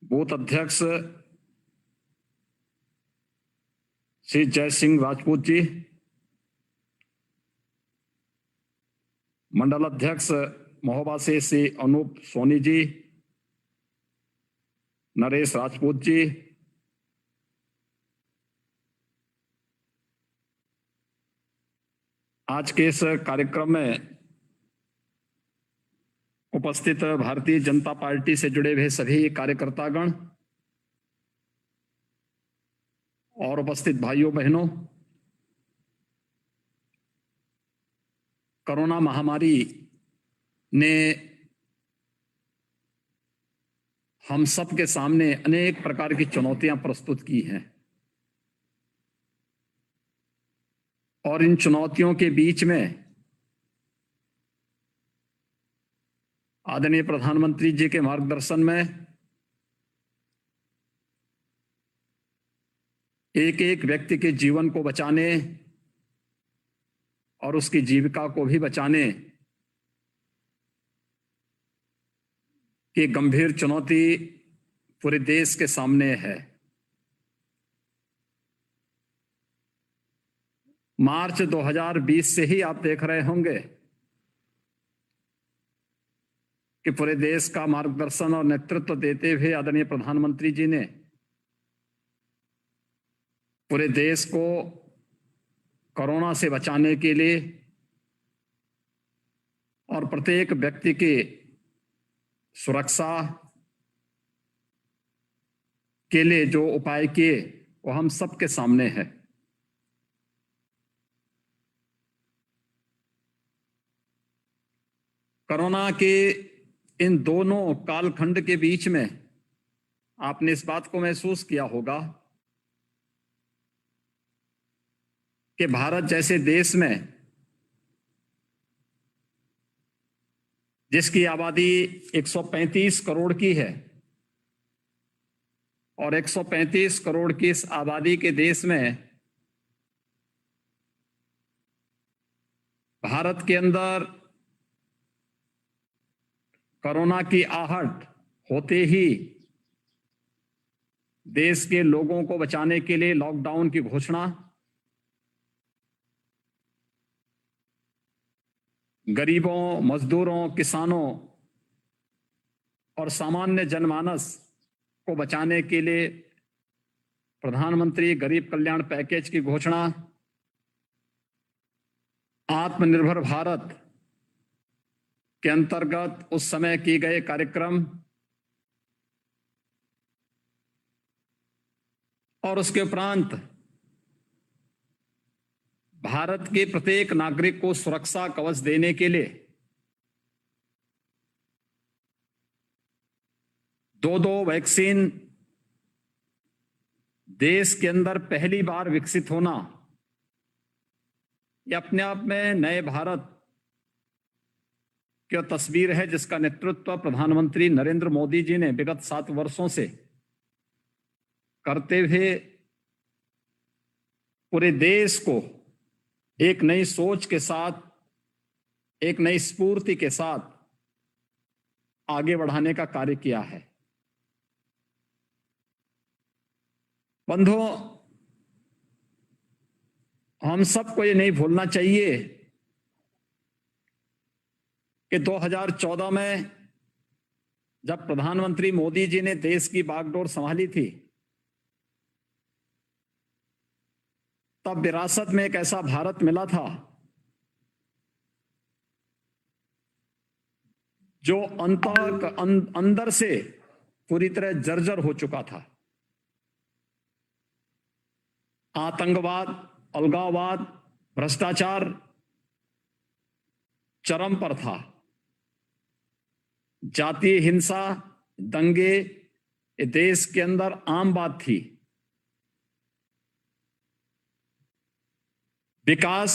Booth अध्यक्ष श्री जय सिंह राजपूत जी, मंडल अध्यक्ष महोबा से श्री अनूप सोनी जी, नरेश राजपूत जी, आज के इस कार्यक्रम में उपस्थित भारतीय जनता पार्टी से जुड़े हुए सभी कार्यकर्तागण और उपस्थित भाइयों बहनों, कोरोना महामारी ने हम सब के सामने अनेक प्रकार की चुनौतियां प्रस्तुत की हैं और इन चुनौतियों के बीच में आदरणीय प्रधानमंत्री जी के मार्गदर्शन में एक एक व्यक्ति के जीवन को बचाने और उसकी जीविका को भी बचाने की गंभीर चुनौती पूरे देश के सामने है। मार्च 2020 से ही आप देख रहे होंगे कि पूरे देश का मार्गदर्शन और नेतृत्व देते हुए आदरणीय प्रधानमंत्री जी ने पूरे देश को कोरोना से बचाने के लिए और प्रत्येक व्यक्ति की सुरक्षा के लिए जो उपाय किए वो हम सबके सामने है। कोरोना के इन दोनों कालखंड के बीच में आपने इस बात को महसूस किया होगा कि भारत जैसे देश में जिसकी आबादी 135 करोड़ की है और 135 करोड़ की इस आबादी के देश में भारत के अंदर कोरोना की आहट होते ही देश के लोगों को बचाने के लिए लॉकडाउन की घोषणा, गरीबों, मजदूरों, किसानों और सामान्य जनमानस को बचाने के लिए प्रधानमंत्री गरीब कल्याण पैकेज की घोषणा, आत्मनिर्भर भारत के अंतर्गत उस समय किए गए कार्यक्रम और उसके उपरांत भारत के प्रत्येक नागरिक को सुरक्षा कवच देने के लिए 2 वैक्सीन देश के अंदर पहली बार विकसित होना, यह अपने आप में नए भारत की तस्वीर है जिसका नेतृत्व प्रधानमंत्री नरेंद्र मोदी जी ने विगत 7 वर्षों से करते हुए पूरे देश को एक नई सोच के साथ, एक नई स्फूर्ति के साथ आगे बढ़ाने का कार्य किया है। बंधुओं, हम सबको ये नहीं भूलना चाहिए कि 2014 में जब प्रधानमंत्री मोदी जी ने देश की बागडोर संभाली थी, तब विरासत में एक ऐसा भारत मिला था जो अंदर से पूरी तरह जर्जर हो चुका था। आतंकवाद, अलगाववाद, भ्रष्टाचार चरम पर था। जातीय हिंसा, दंगे देश के अंदर आम बात थी। विकास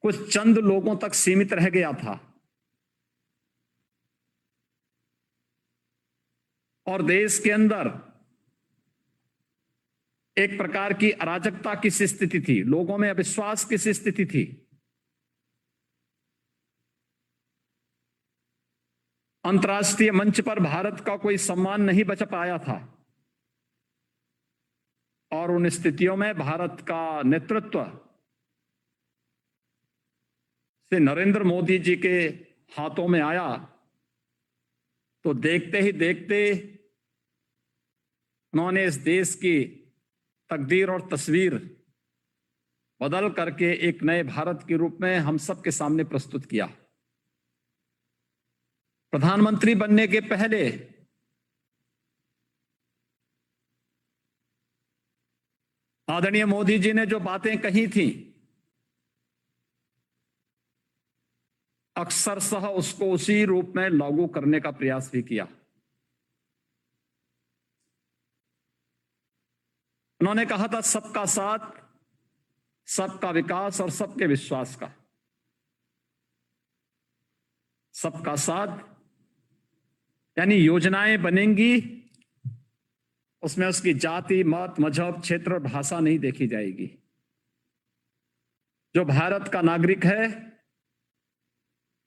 कुछ चंद लोगों तक सीमित रह गया था और देश के अंदर एक प्रकार की अराजकता की सी स्थिति थी, लोगों में अविश्वास की सी स्थिति थी। अंतर्राष्ट्रीय मंच पर भारत का कोई सम्मान नहीं बच पाया था और उन स्थितियों में भारत का नेतृत्व से नरेंद्र मोदी जी के हाथों में आया तो देखते ही देखते उन्होंने इस देश की तकदीर और तस्वीर बदल करके एक नए भारत के रूप में हम सबके सामने प्रस्तुत किया। प्रधानमंत्री बनने के पहले आदरणीय मोदी जी ने जो बातें कही थी अक्सरशः उसको उसी रूप में लागू करने का प्रयास भी किया। उन्होंने कहा था सबका साथ, सबका विकास और सबके विश्वास का। सबका साथ यानी योजनाएं बनेंगी, उसमें उसकी जाति, मत, मजहब, क्षेत्र और भाषा नहीं देखी जाएगी। जो भारत का नागरिक है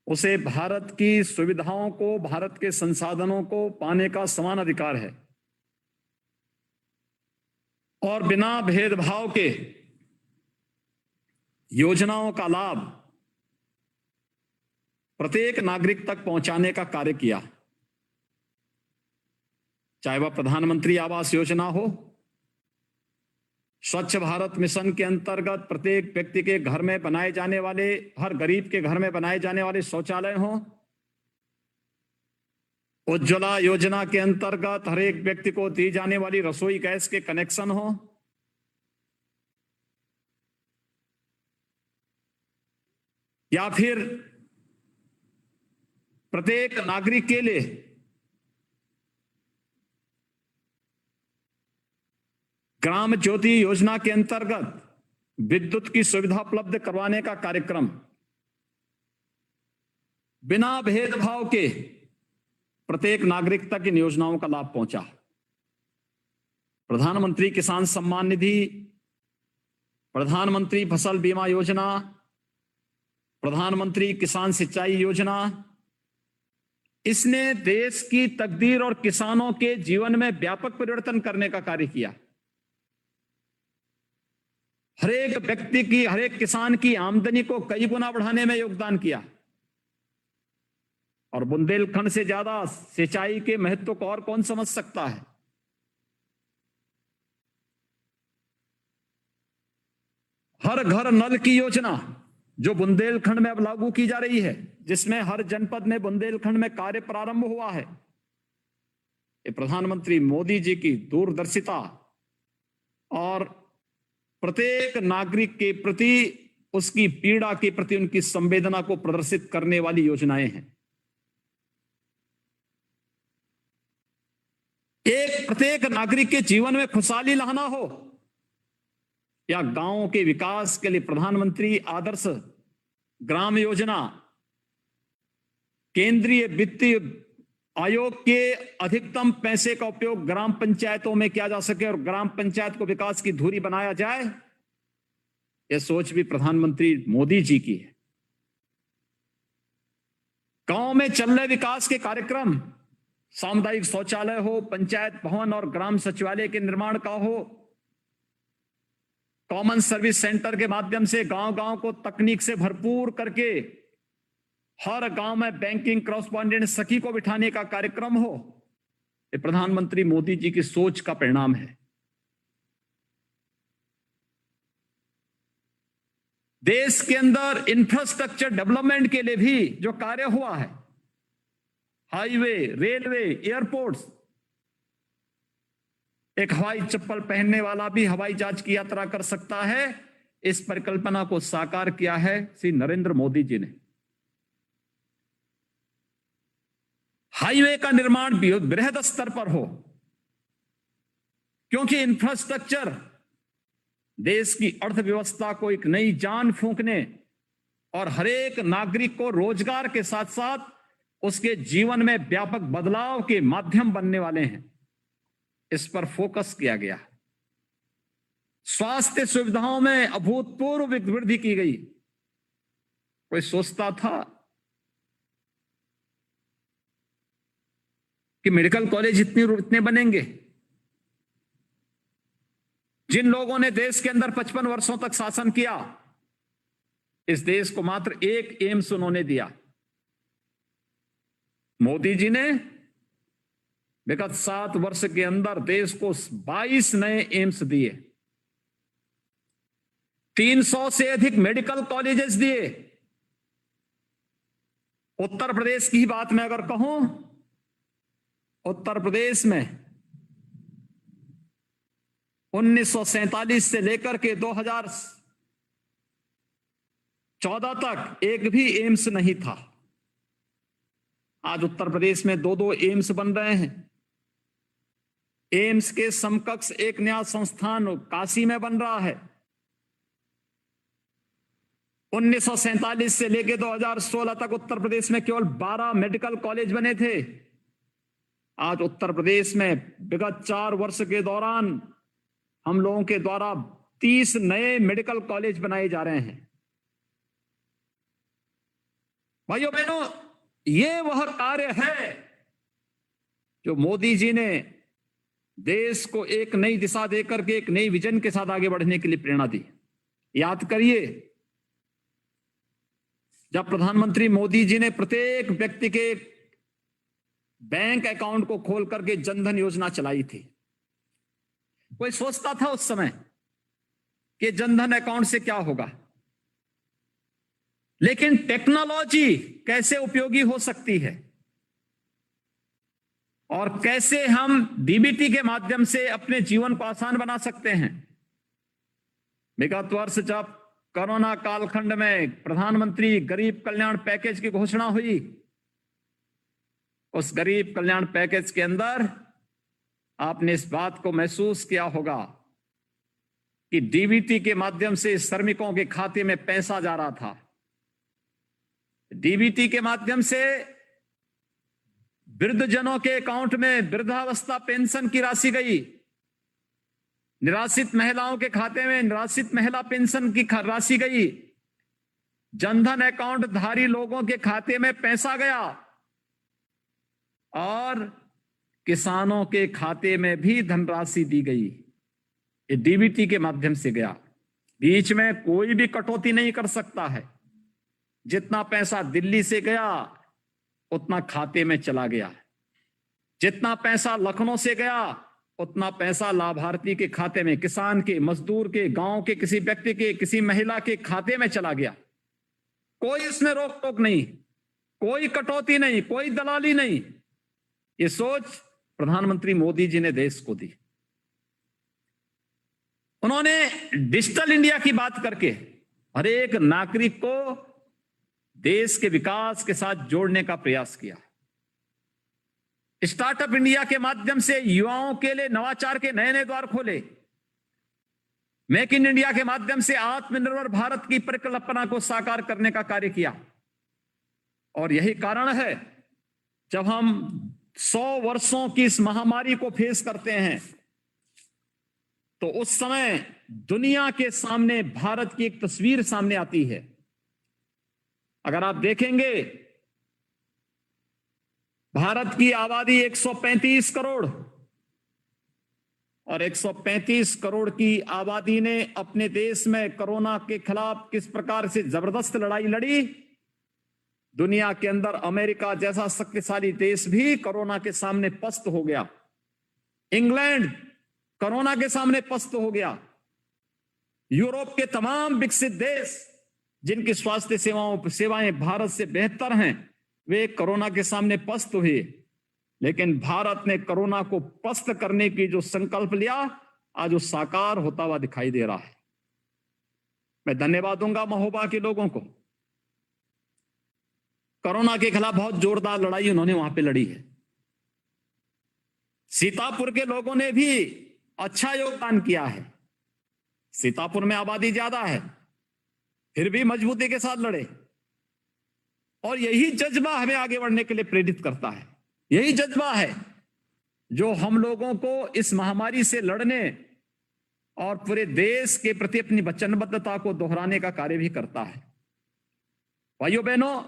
उसे भारत की सुविधाओं को, भारत के संसाधनों को पाने का समान अधिकार है और बिना भेदभाव के योजनाओं का लाभ प्रत्येक नागरिक तक पहुंचाने का कार्य किया। चाहे वह प्रधानमंत्री आवास योजना हो, स्वच्छ भारत मिशन के अंतर्गत प्रत्येक व्यक्ति के घर में बनाए जाने वाले, हर गरीब के घर में बनाए जाने वाले शौचालय हो, उज्ज्वला योजना के अंतर्गत हर एक व्यक्ति को दी जाने वाली रसोई गैस के कनेक्शन हो, या फिर प्रत्येक नागरिक के लिए ग्राम ज्योति योजना के अंतर्गत विद्युत की सुविधा उपलब्ध करवाने का कार्यक्रम बिना भेदभाव के प्रत्येक नागरिक तक इन योजनाओं का लाभ पहुंचा। प्रधानमंत्री किसान सम्मान निधि, प्रधानमंत्री फसल बीमा योजना, प्रधानमंत्री किसान सिंचाई योजना, इसने देश की तकदीर और किसानों के जीवन में व्यापक परिवर्तन करने का कार्य किया। हर एक व्यक्ति की, हर एक किसान की आमदनी को कई गुना बढ़ाने में योगदान किया और बुंदेलखंड से ज्यादा सिंचाई के महत्व को और कौन समझ सकता है। हर घर नल की योजना जो बुंदेलखंड में अब लागू की जा रही है, जिसमें हर जनपद में बुंदेलखंड में कार्य प्रारंभ हुआ है, ये प्रधानमंत्री मोदी जी की दूरदर्शिता और प्रत्येक नागरिक के प्रति, उसकी पीड़ा के प्रति उनकी संवेदना को प्रदर्शित करने वाली योजनाएं हैं। एक प्रत्येक नागरिक के जीवन में खुशहाली लाना हो या गांवों के विकास के लिए प्रधानमंत्री आदर्श ग्राम योजना, केंद्रीय वित्तीय आयोग के अधिकतम पैसे का उपयोग ग्राम पंचायतों में किया जा सके और ग्राम पंचायत को विकास की धुरी बनाया जाए, यह सोच भी प्रधानमंत्री मोदी जी की है। गांव में चल रहे विकास के कार्यक्रम, सामुदायिक शौचालय हो, पंचायत भवन और ग्राम सचिवालय के निर्माण का हो, कॉमन सर्विस सेंटर के माध्यम से गांव-गांव को तकनीक से भरपूर करके हर गांव में बैंकिंग कॉरेस्पॉन्डेंट सखी को बिठाने का कार्यक्रम हो, ये प्रधानमंत्री मोदी जी की सोच का परिणाम है। देश के अंदर इंफ्रास्ट्रक्चर डेवलपमेंट के लिए भी जो कार्य हुआ है, हाईवे, रेलवे, एयरपोर्ट्स, एक हवाई चप्पल पहनने वाला भी हवाई जहाज की यात्रा कर सकता है, इस परिकल्पना को साकार किया है श्री नरेंद्र मोदी जी ने। हाईवे का निर्माण भी बृहद स्तर पर हो, क्योंकि इंफ्रास्ट्रक्चर देश की अर्थव्यवस्था को एक नई जान फूंकने और हर एक नागरिक को रोजगार के साथ साथ उसके जीवन में व्यापक बदलाव के माध्यम बनने वाले हैं। इस पर फोकस किया गया। स्वास्थ्य सुविधाओं में अभूतपूर्व वृद्धि की गई। कोई सोचता था कि मेडिकल कॉलेज इतने बनेंगे। जिन लोगों ने देश के अंदर 55 वर्षों तक शासन किया, इस देश को मात्र एक एम्स उन्होंने दिया। मोदी जी ने विगत 7 वर्ष के अंदर देश को 22 नए एम्स दिए, 300 से अधिक मेडिकल कॉलेजेस दिए। उत्तर प्रदेश की बात मैं अगर कहूं, उत्तर प्रदेश में 1947 से लेकर के 2014 तक एक भी एम्स नहीं था। आज उत्तर प्रदेश में 2-2 एम्स बन रहे हैं। एम्स के समकक्ष एक नया संस्थान काशी में बन रहा है। 1947 से लेकर 2016 तक उत्तर प्रदेश में केवल 12 मेडिकल कॉलेज बने थे। आज उत्तर प्रदेश में विगत 4 वर्ष के दौरान हम लोगों के द्वारा 30 नए मेडिकल कॉलेज बनाए जा रहे हैं। भाइयों बहनों, ये वह कार्य है जो मोदी जी ने देश को एक नई दिशा देकर के एक नई विजन के साथ आगे बढ़ने के लिए प्रेरणा दी। याद करिए, जब प्रधानमंत्री मोदी जी ने प्रत्येक व्यक्ति के बैंक अकाउंट को खोल करके जनधन योजना चलाई थी, कोई सोचता था उस समय कि जनधन अकाउंट से क्या होगा? लेकिन टेक्नोलॉजी कैसे उपयोगी हो सकती है और कैसे हम डीबीटी के माध्यम से अपने जीवन को आसान बना सकते हैं। विगत वर्ष जब कोरोना कालखंड में प्रधानमंत्री गरीब कल्याण पैकेज की घोषणा हुई, उस गरीब कल्याण पैकेज के अंदर आपने इस बात को महसूस किया होगा कि डीबीटी के माध्यम से श्रमिकों के खाते में पैसा जा रहा था। डीबीटी के माध्यम से वृद्धजनों के अकाउंट में वृद्धावस्था पेंशन की राशि गई, निराश्रित महिलाओं के खाते में निराश्रित महिला पेंशन की राशि गई, जनधन अकाउंट धारी लोगों के खाते में पैसा गया और किसानों के खाते में भी धनराशि दी गई। ये डीबीटी के माध्यम से गया। बीच में कोई भी कटौती नहीं कर सकता है। जितना पैसा दिल्ली से गया उतना खाते में चला गया, जितना पैसा लखनऊ से गया उतना पैसा लाभार्थी के खाते में, किसान के, मजदूर के, गांव के किसी व्यक्ति के, किसी महिला के खाते में चला गया। कोई इसमें रोक टोक नहीं, कोई कटौती नहीं, कोई दलाली नहीं। ये सोच प्रधानमंत्री मोदी जी ने देश को दी। उन्होंने डिजिटल इंडिया की बात करके हर एक नागरिक को देश के विकास के साथ जोड़ने का प्रयास किया। स्टार्टअप इंडिया के माध्यम से युवाओं के लिए नवाचार के नए नए द्वार खोले। मेक इन इंडिया के माध्यम से आत्मनिर्भर भारत की परिकल्पना को साकार करने का कार्य किया। और यही कारण है जब हम 100 वर्षों की इस महामारी को फेस करते हैं तो उस समय दुनिया के सामने भारत की एक तस्वीर सामने आती है। अगर आप देखेंगे, भारत की आबादी 135 करोड़ और 135 करोड़ की आबादी ने अपने देश में कोरोना के खिलाफ किस प्रकार से जबरदस्त लड़ाई लड़ी। दुनिया के अंदर अमेरिका जैसा शक्तिशाली देश भी कोरोना के सामने पस्त हो गया। इंग्लैंड कोरोना के सामने पस्त हो गया। यूरोप के तमाम विकसित देश जिनकी स्वास्थ्य सेवाएं भारत से बेहतर हैं, वे कोरोना के सामने पस्त हुए। लेकिन भारत ने कोरोना को पस्त करने की जो संकल्प लिया, आज वो साकार होता हुआ दिखाई दे रहा है। मैं धन्यवाद दूंगा महोबा के लोगों को। कोरोना के खिलाफ बहुत जोरदार लड़ाई उन्होंने वहां पे लड़ी है। सीतापुर के लोगों ने भी अच्छा योगदान किया है। सीतापुर में आबादी ज्यादा है, फिर भी मजबूती के साथ लड़े। और यही जज्बा हमें आगे बढ़ने के लिए प्रेरित करता है। यही जज्बा है जो हम लोगों को इस महामारी से लड़ने और पूरे देश के प्रति अपनी वचनबद्धता को दोहराने का कार्य भी करता है। भाइयों बहनों,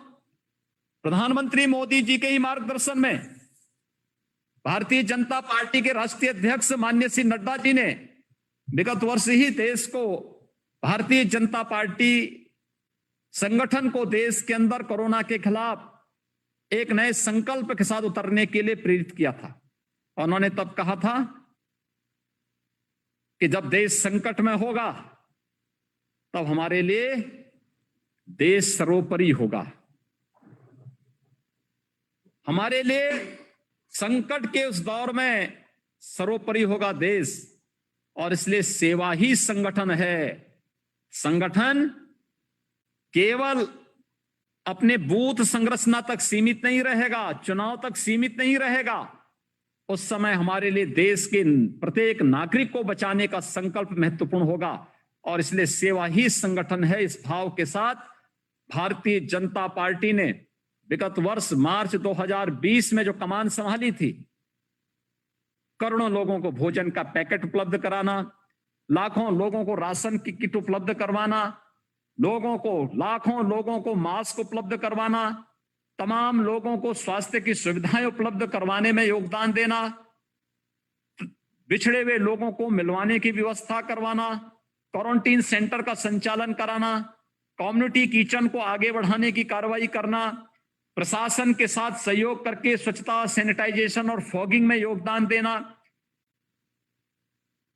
प्रधानमंत्री मोदी जी के ही मार्गदर्शन में भारतीय जनता पार्टी के राष्ट्रीय अध्यक्ष माननीय श्री नड्डा जी ने विगत वर्ष ही देश को, भारतीय जनता पार्टी संगठन को देश के अंदर कोरोना के खिलाफ एक नए संकल्प के साथ उतरने के लिए प्रेरित किया था। उन्होंने तब कहा था कि जब देश संकट में होगा तब हमारे लिए देश सर्वोपरि होगा। हमारे लिए संकट के उस दौर में सर्वोपरि होगा देश, और इसलिए सेवा ही संगठन है। संगठन केवल अपने बूथ संरचना तक सीमित नहीं रहेगा, चुनाव तक सीमित नहीं रहेगा। उस समय हमारे लिए देश के प्रत्येक नागरिक को बचाने का संकल्प महत्वपूर्ण होगा, और इसलिए सेवा ही संगठन है। इस भाव के साथ भारतीय जनता पार्टी ने विगत वर्ष मार्च 2020 में जो कमान संभाली थी, करोड़ों लोगों को भोजन का पैकेट उपलब्ध कराना, लाखों लोगों को राशन की किट उपलब्ध करवाना, लाखों लोगों को मास्क उपलब्ध करवाना, तमाम लोगों को स्वास्थ्य की सुविधाएं उपलब्ध करवाने में योगदान देना, बिछड़े हुए लोगों को मिलवाने की व्यवस्था करवाना, क्वारंटीन सेंटर का संचालन कराना, कम्युनिटी किचन को आगे बढ़ाने की कार्रवाई करना, प्रशासन के साथ सहयोग करके स्वच्छता, सैनिटाइजेशन और फॉगिंग में योगदान देना,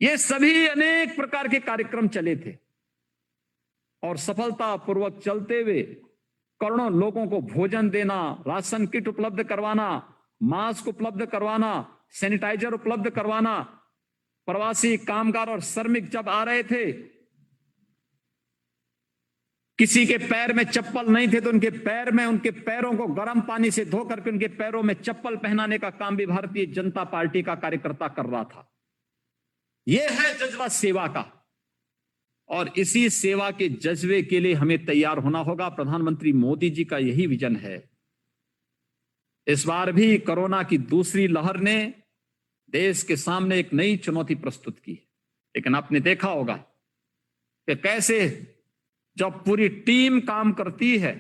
ये सभी अनेक प्रकार के कार्यक्रम चले थे और सफलतापूर्वक चलते हुए करोड़ों लोगों को भोजन देना, राशन किट उपलब्ध करवाना, मास्क उपलब्ध करवाना, सैनिटाइजर उपलब्ध करवाना, प्रवासी कामगार और श्रमिक जब आ रहे थे, किसी के पैर में चप्पल नहीं थे तो उनके पैरों को गर्म पानी से धो करके उनके पैरों में चप्पल पहनाने का काम भी भारतीय जनता पार्टी का कार्यकर्ता कर रहा था। यह है जज्बा सेवा का, और इसी सेवा के जज्बे के लिए हमें तैयार होना होगा। प्रधानमंत्री मोदी जी का यही विजन है। इस बार भी कोरोना की दूसरी लहर ने देश के सामने एक नई चुनौती प्रस्तुत की, लेकिन आपने देखा होगा कि कैसे जब पूरी टीम काम करती है,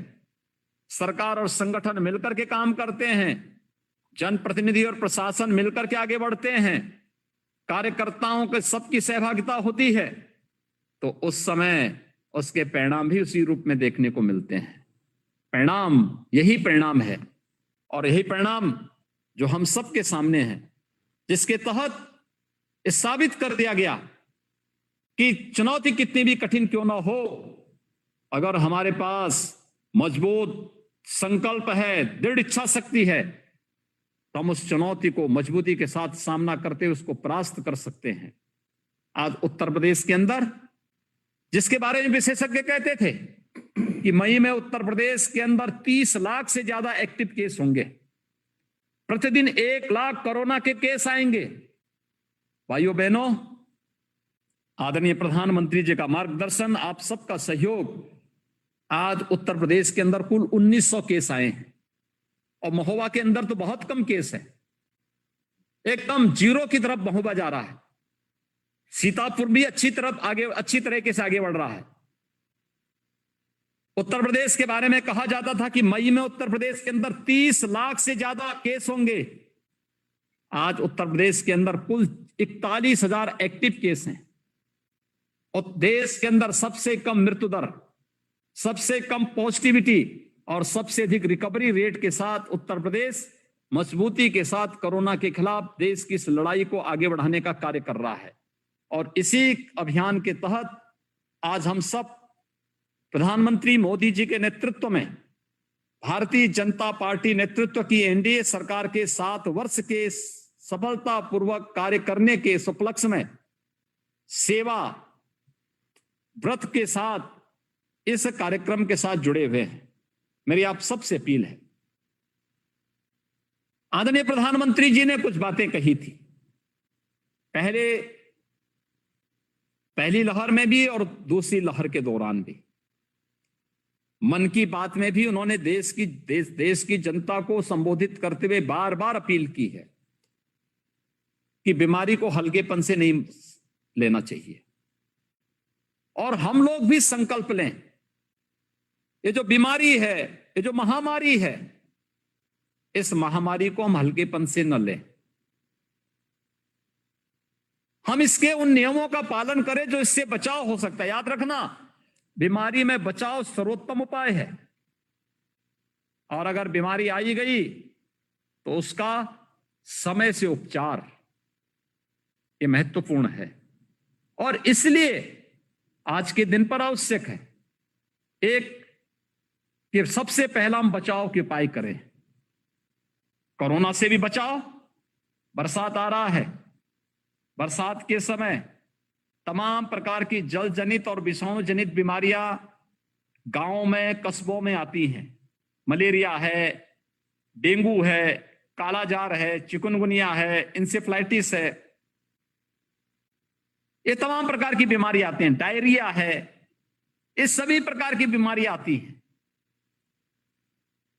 सरकार और संगठन मिलकर के काम करते हैं, जनप्रतिनिधि और प्रशासन मिलकर के आगे बढ़ते हैं, कार्यकर्ताओं के सबकी सहभागिता होती है, तो उस समय उसके परिणाम भी उसी रूप में देखने को मिलते हैं। यही परिणाम है, और यही परिणाम जो हम सबके सामने है, जिसके तहत इस साबित कर दिया गया कि चुनौती कितनी भी कठिन क्यों ना हो, अगर हमारे पास मजबूत संकल्प है, दृढ़ इच्छा शक्ति है, तो हम उस चुनौती को मजबूती के साथ सामना करते हुए उसको परास्त कर सकते हैं। आज उत्तर प्रदेश के अंदर, जिसके बारे में विशेषज्ञ कहते थे कि मई में उत्तर प्रदेश के अंदर 30 लाख से ज्यादा एक्टिव केस होंगे, प्रतिदिन 1 लाख कोरोना के केस आएंगे। भाइयों बहनों, आदरणीय प्रधानमंत्री जी का मार्गदर्शन, आप सबका सहयोग, आज उत्तर प्रदेश के अंदर कुल 1900 केस आए हैं, और महोबा के अंदर तो बहुत कम केस है, एकदम जीरो की तरफ महोबा जा रहा है। सीतापुर भी अच्छी तरीके से आगे बढ़ रहा है। उत्तर प्रदेश के बारे में कहा जाता था कि मई में उत्तर प्रदेश के अंदर 30 लाख से ज्यादा केस होंगे। आज उत्तर प्रदेश के अंदर कुल 41,000 एक्टिव केस हैं, और देश के अंदर सबसे कम मृत्यु दर, सबसे कम पॉजिटिविटी और सबसे अधिक रिकवरी रेट के साथ उत्तर प्रदेश मजबूती के साथ कोरोना के खिलाफ देश की इस लड़ाई को आगे बढ़ाने का कार्य कर रहा है। और इसी अभियान के तहत आज हम सब प्रधानमंत्री मोदी जी के नेतृत्व में, भारतीय जनता पार्टी नेतृत्व की एनडीए सरकार के 7 वर्ष के सफलतापूर्वक कार्य करने के उपलक्ष्य में सेवा व्रत के साथ इस कार्यक्रम के साथ जुड़े हुए हैं। मेरी आप सबसे अपील है, आदरणीय प्रधानमंत्री जी ने कुछ बातें कही थी पहली लहर में भी और दूसरी लहर के दौरान भी। मन की बात में भी उन्होंने देश की जनता को संबोधित करते हुए बार बार अपील की है कि बीमारी को हल्केपन से नहीं लेना चाहिए, और हम लोग भी संकल्प लें, ये जो बीमारी है, ये जो महामारी है, इस महामारी को हम हल्केपन से न लें। हम इसके उन नियमों का पालन करें जो इससे बचाव हो सकता है। याद रखना, बीमारी में बचाव सर्वोत्तम उपाय है, और अगर बीमारी आई गई तो उसका समय से उपचार, ये महत्वपूर्ण है। और इसलिए आज के दिन पर आवश्यक है एक कि सबसे पहला हम बचाव के उपाय करें। कोरोना से भी बचाव, बरसात आ रहा है, बरसात के समय तमाम प्रकार की जल जनित और विषाणु जनित बीमारियां गांवों में, कस्बों में आती हैं। मलेरिया है, डेंगू है, कालाजार है, चिकनगुनिया है, इंसेफ्लाइटिस है, ये तमाम प्रकार की बीमारी आती हैं, डायरिया है, इस सभी प्रकार की बीमारी आती हैं।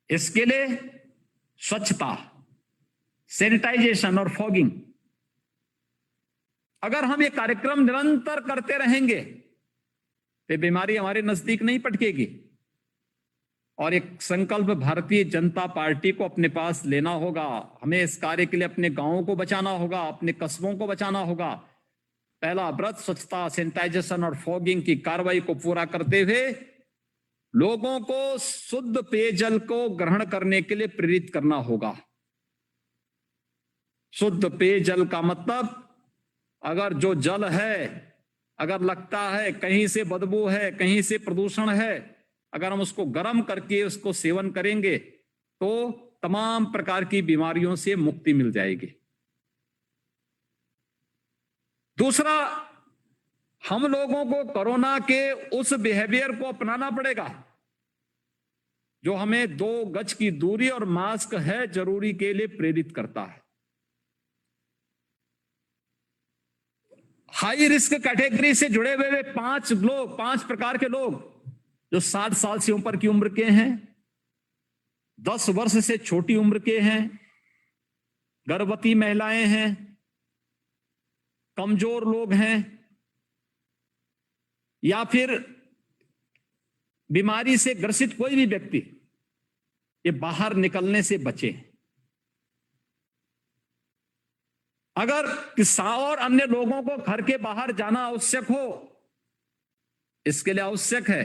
इसके लिए स्वच्छता, सैनिटाइजेशन और फॉगिंग, अगर हम ये कार्यक्रम निरंतर करते रहेंगे तो बीमारी हमारे नजदीक नहीं पटकेगी। और एक संकल्प भारतीय जनता पार्टी को अपने पास लेना होगा। हमें इस कार्य के लिए अपने गांवों को बचाना होगा, अपने कस्बों को बचाना होगा। पहला व्रत स्वच्छता, सैनिटाइजेशन और फॉगिंग की कार्रवाई को पूरा करते हुए लोगों को शुद्ध पेयजल को ग्रहण करने के लिए प्रेरित करना होगा। शुद्ध पेयजल का मतलब, अगर जो जल है, अगर लगता है कहीं से बदबू है, कहीं से प्रदूषण है, अगर हम उसको गर्म करके उसको सेवन करेंगे तो तमाम प्रकार की बीमारियों से मुक्ति मिल जाएगी। दूसरा, हम लोगों को कोरोना के उस बिहेवियर को अपनाना पड़ेगा जो हमें 2 गज की दूरी और मास्क है जरूरी के लिए प्रेरित करता है। हाई रिस्क कैटेगरी से जुड़े हुए 5 प्रकार के लोग, जो 60 साल से ऊपर की उम्र के हैं, 10 वर्ष से छोटी उम्र के हैं, गर्भवती महिलाएं हैं, कमजोर लोग हैं, या फिर बीमारी से ग्रसित कोई भी व्यक्ति, ये बाहर निकलने से बचे। अगर किसी और अन्य लोगों को घर के बाहर जाना आवश्यक हो, इसके लिए आवश्यक है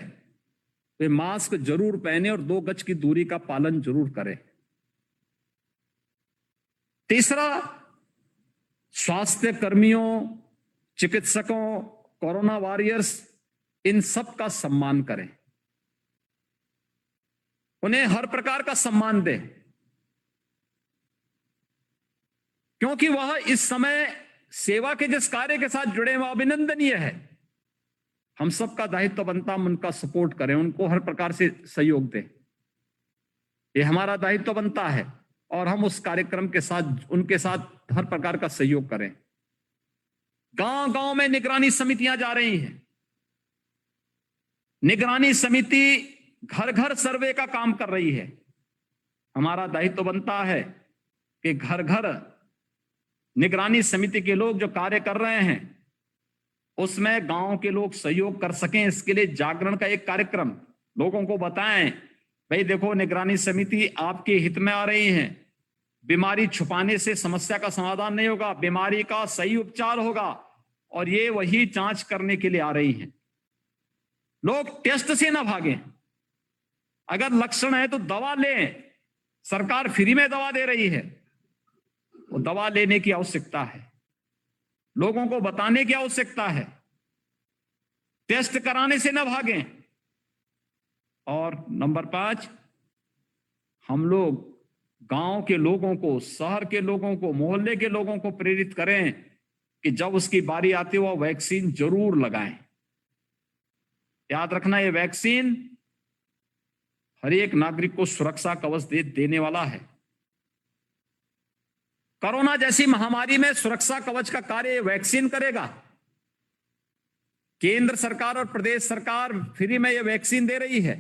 वे मास्क जरूर पहने और 2 गज की दूरी का पालन जरूर करें। तीसरा, स्वास्थ्य कर्मियों, चिकित्सकों, कोरोना वॉरियर्स, इन सब का सम्मान करें, उन्हें हर प्रकार का सम्मान दें, क्योंकि वह इस समय सेवा के जिस कार्य के साथ जुड़े हुए अभिनंदनीय है। हम सबका दायित्व बनता है उनका सपोर्ट करें, उनको हर प्रकार से सहयोग दें, ये हमारा दायित्व बनता है। और हम उस कार्यक्रम के साथ उनके साथ हर प्रकार का सहयोग करें। गांव गांव में निगरानी समितियां जा रही हैं। निगरानी समिति घर घर सर्वे का काम कर रही है। हमारा दायित्व बनता है कि घर घर निगरानी समिति के लोग जो कार्य कर रहे हैं उसमें गांव के लोग सहयोग कर सकें। इसके लिए जागरण का एक कार्यक्रम, लोगों को बताएं, भाई देखो निगरानी समिति आपके हित में आ रही है। बीमारी छुपाने से समस्या का समाधान नहीं होगा, बीमारी का सही उपचार होगा, और ये वही जांच करने के लिए आ रही हैं। लोग टेस्ट से ना भागें, अगर लक्षण है तो दवा लें, सरकार फ्री में दवा दे रही है, वो दवा लेने की आवश्यकता है, लोगों को बताने की आवश्यकता है, टेस्ट कराने से ना भागें। और नंबर 5, हम लोग गांव के लोगों को, शहर के लोगों को, मोहल्ले के लोगों को प्रेरित करें कि जब उसकी बारी आती है वो वैक्सीन जरूर लगाएं। याद रखना, ये वैक्सीन हर एक नागरिक को सुरक्षा कवच देने वाला है। कोरोना जैसी महामारी में सुरक्षा कवच का कार्य वैक्सीन करेगा। केंद्र सरकार और प्रदेश सरकार फ्री में यह वैक्सीन दे रही है।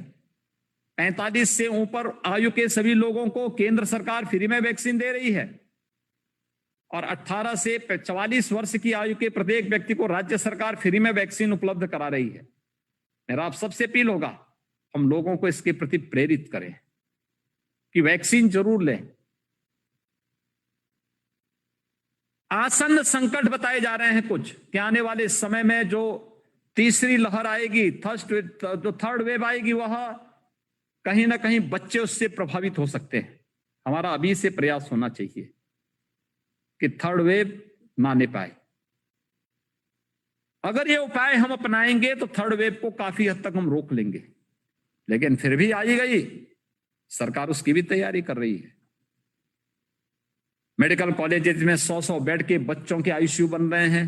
45 से ऊपर आयु के सभी लोगों को केंद्र सरकार फ्री में वैक्सीन दे रही है, और 18 से 44 वर्ष की आयु के प्रत्येक व्यक्ति को राज्य सरकार फ्री में वैक्सीन उपलब्ध करा रही है। मेरा आप सबसे अपील होगा, हम लोगों को इसके प्रति प्रेरित करें कि वैक्सीन जरूर लें। आसन्न संकट बताए जा रहे हैं कुछ कि आने वाले समय में जो तीसरी लहर आएगी, जो थर्ड वेव आएगी, वह कहीं ना कहीं बच्चे उससे प्रभावित हो सकते हैं। हमारा अभी से प्रयास होना चाहिए कि थर्ड वेव ना आने पाए। अगर ये उपाय हम अपनाएंगे तो थर्ड वेव को काफी हद तक हम रोक लेंगे, लेकिन फिर भी आई गई, सरकार उसकी भी तैयारी कर रही है। मेडिकल कॉलेजेस में 100-100 बेड के बच्चों के आईसीयू बन रहे हैं।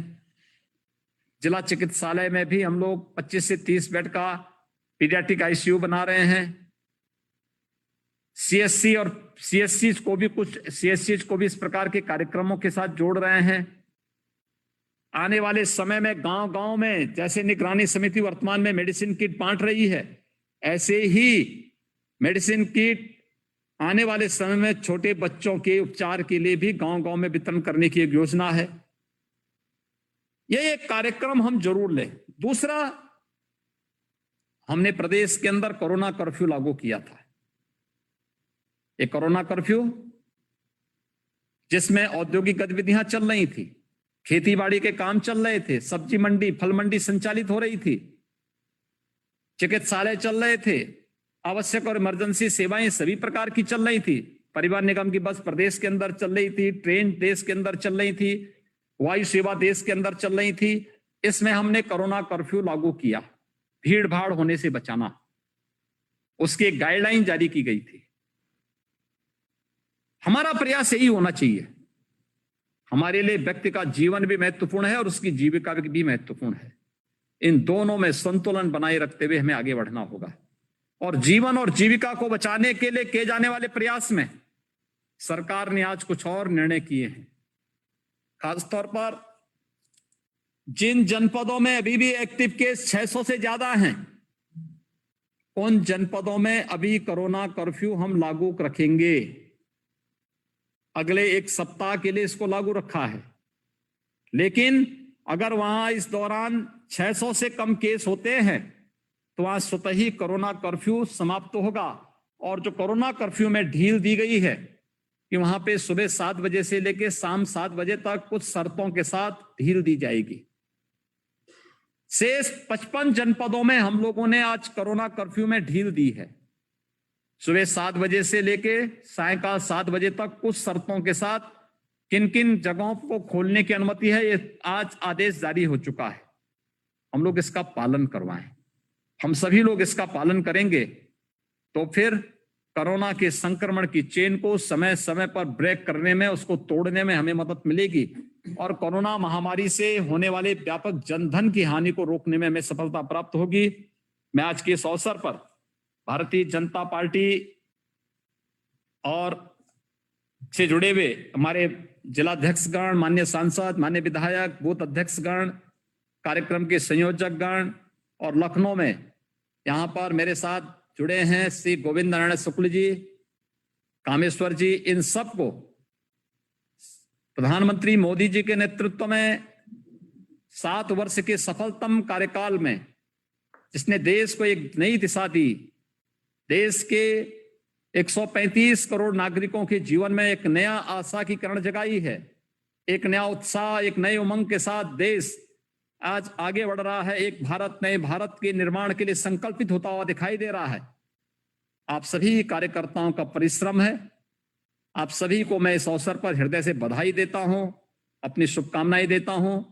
जिला चिकित्सालय में भी हम लोग 25 से 30 बेड का पीडियाट्रिक आईसीयू बना रहे हैं। सीएससी और सीएससी को भी इस प्रकार के कार्यक्रमों के साथ जोड़ रहे हैं। आने वाले समय में गांव-गांव में जैसे निगरानी समिति वर्तमान में मेडिसिन किट बांट रही है, ऐसे ही मेडिसिन किट आने वाले समय में छोटे बच्चों के उपचार के लिए भी गांव-गांव में वितरण करने की एक योजना है। यह एक कार्यक्रम हम जरूर लें। दूसरा, हमने प्रदेश के अंदर कोरोना कर्फ्यू लागू किया था। एक कोरोना कर्फ्यू जिसमें औद्योगिक गतिविधियां चल रही थी, खेतीबाड़ी के काम चल रहे थे, सब्जी मंडी, फल मंडी संचालित हो रही थी, चिकित्सालय चल रहे थे, आवश्यक और इमरजेंसी सेवाएं सभी प्रकार की चल रही थी। परिवहन निगम की बस प्रदेश के अंदर चल रही थी, ट्रेन देश के अंदर चल रही थी, वायु सेवा देश के अंदर चल रही थी। इसमें हमने कोरोना कर्फ्यू लागू किया, भीड़ भाड़ होने से बचाना, उसकी एक गाइडलाइन जारी की गई थी। हमारा प्रयास यही होना चाहिए। हमारे लिए व्यक्ति का जीवन भी महत्वपूर्ण है और उसकी जीविका भी महत्वपूर्ण है। इन दोनों में संतुलन बनाए रखते हुए हमें आगे बढ़ना होगा। और जीवन और जीविका को बचाने के लिए किए जाने वाले प्रयास में सरकार ने आज कुछ और निर्णय किए हैं। खासतौर पर जिन जनपदों में अभी भी एक्टिव केस 600 से ज्यादा हैं, उन जनपदों में अभी कोरोना कर्फ्यू हम लागू रखेंगे। अगले एक सप्ताह के लिए इसको लागू रखा है, लेकिन अगर वहां इस दौरान 600 से कम केस होते हैं तो वहां स्वतः ही कोरोना कर्फ्यू समाप्त होगा। और जो कोरोना कर्फ्यू में ढील दी गई है कि वहां पे सुबह 7 बजे से लेकर शाम 7 बजे तक कुछ शर्तों के साथ ढील दी जाएगी। शेष 55 जनपदों में हम लोगों ने आज कोरोना कर्फ्यू में ढील दी है। सुबह 7 बजे से लेके सायंकाल 7 बजे तक कुछ शर्तों के साथ किन किन जगहों को खोलने की अनुमति है, ये आज आदेश जारी हो चुका है। हम लोग इसका पालन करवाएं। हम सभी लोग इसका पालन करेंगे तो फिर कोरोना के संक्रमण की चेन को समय समय पर ब्रेक करने में, उसको तोड़ने में हमें मदद मिलेगी और कोरोना महामारी से होने वाले व्यापक जनधन की हानि को रोकने में हमें सफलता प्राप्त होगी। मैं आज के इस अवसर पर भारतीय जनता पार्टी और से जुड़े हुए हमारे जिलाध्यक्षगण, माननीय सांसद, माननीय विधायक, बूथ अध्यक्षगण, कार्यक्रम के संयोजकगण और लखनऊ में यहाँ पर मेरे साथ जुड़े हैं श्री गोविंद नारायण शुक्ल जी, कामेश्वर जी, इन सबको प्रधानमंत्री मोदी जी के नेतृत्व में 7 वर्ष के सफलतम कार्यकाल में, जिसने देश को एक नई दिशा दी, देश के 135 करोड़ नागरिकों के जीवन में एक नया आशा की किरण जगाई है, एक नया उत्साह, एक नए उमंग के साथ देश आज आगे बढ़ रहा है। एक भारत, नए भारत के निर्माण के लिए संकल्पित होता हुआ दिखाई दे रहा है। आप सभी कार्यकर्ताओं का परिश्रम है। आप सभी को मैं इस अवसर पर हृदय से बधाई देता हूं, अपनी शुभकामनाएं देता हूं।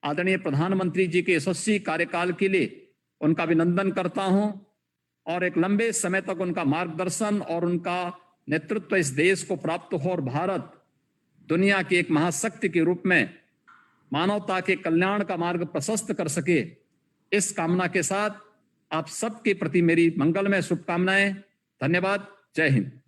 आदरणीय प्रधानमंत्री जी के यशस्वी कार्यकाल के लिए उनका अभिनंदन करता हूं और एक लंबे समय तक उनका मार्गदर्शन और उनका नेतृत्व इस देश को प्राप्त हो और भारत दुनिया की एक महाशक्ति के रूप में मानवता के कल्याण का मार्ग प्रशस्त कर सके, इस कामना के साथ आप सबके प्रति मेरी मंगलमय शुभकामनाएं। धन्यवाद। जय हिंद।